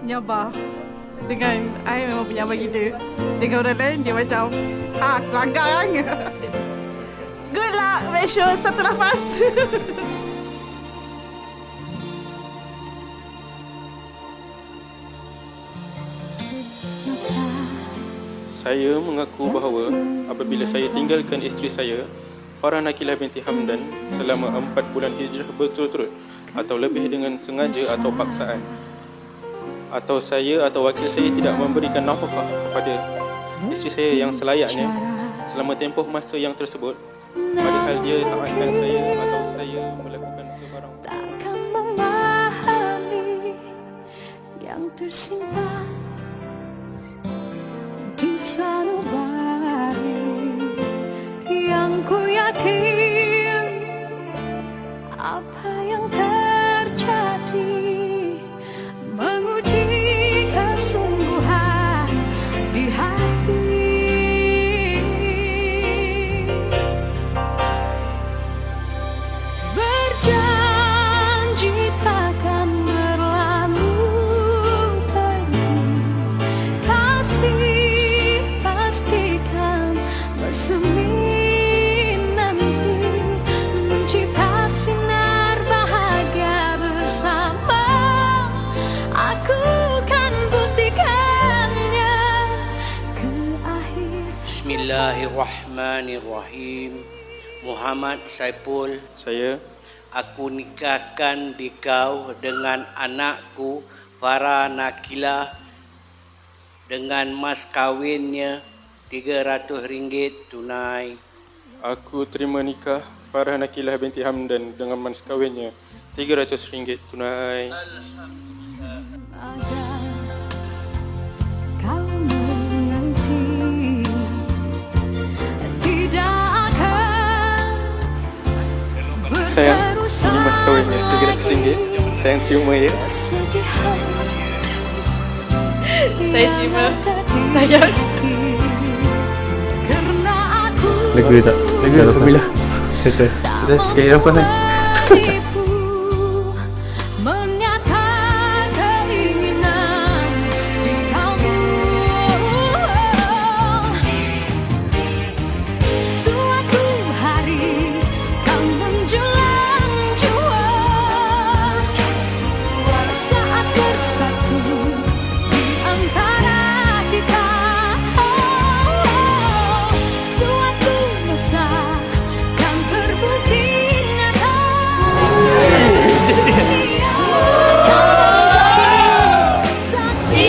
Nyabar. Dengan I memang penyabar gila. Dengan orang lain dia macam kelanggar kan. Good luck, make sure satu nafas. Saya mengaku bahawa apabila saya tinggalkan isteri saya, Farah Nakilah binti Hamdan, selama 4 bulan hijrah berturut-turut atau lebih dengan sengaja atau paksaan, atau saya atau wakil saya tidak memberikan nafkah kepada isteri saya yang selayaknya selama tempoh masa yang tersebut, padahal dia taatkan saya atau saya melakukan sebarang takkan memahami yang tersimpan di sanubari yang ku yakin apa yang terjadi menguji kesungguhan di hati. Berjanji takkan berlalu pergi, kasih pastikan bersemi nanti, mencipta sinar bahagia bersama. Aku kan buktikannya ke akhir. Bismillahirrahmanirrahim. Muhammad Saipul, saya. aku nikahkan dikau dengan anakku Farah Nakilah dengan mas kawinnya RM300 tunai. Aku terima nikah Farah Nakilah binti Hamdan dengan mas kawinnya RM300 tunai. Agar kau mengerti, tidak akan Sayang, ini mas kawinnya RM300. Sayang terima ya. kesedihan. Saya terima. Sayang. Karena aku Lega tak? Lega Alhamdulillah. Kita sekali nafas kan? tipu menyatakan keinginan di kamu. Suatu hari kau menjulang jua saat bersatu di antara kita. Suatu masa kan terbukti nyata. Saksi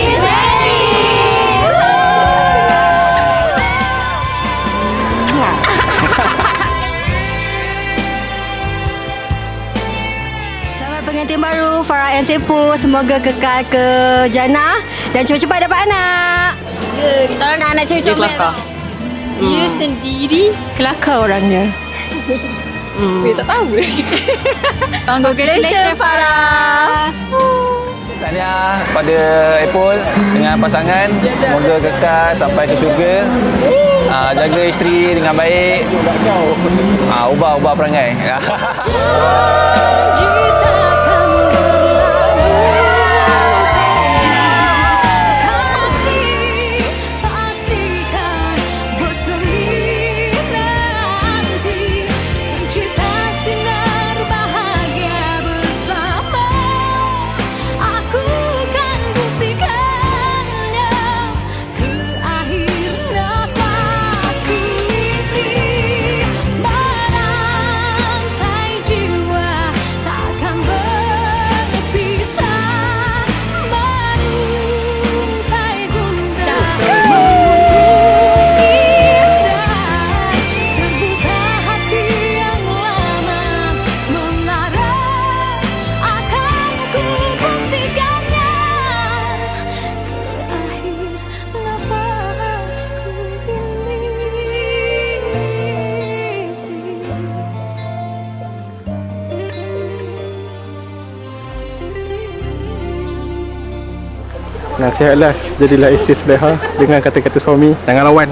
Selamat pengantin baru Farah and Saipul. Semoga kekal ke jannah dan cepat-cepat dapat anak. Kita orang nak anak cewek comel. Dia sendiri Kelakar orangnya. tak tahu. Congratulations Farah. Tahniah pada Apple dengan pasangan. Semoga kekal sampai ke syurga. Jaga isteri dengan baik. Ubah perangai. janji takkan berlalu. Kasih pastikan bersemi nanti, mencipta sinar bahagia bersama. Aku kan buktikannya ke akhir nafasku ini. Barangkai jiwa takkan berpisah, barangkai gundah mengutuk indah. Terbuka hati yang lama melarang, akan ku buktikannya ke akhir nafasku ini. Nasihat last, jadilah isteri soleha dengan kata-kata suami. Jangan lawan.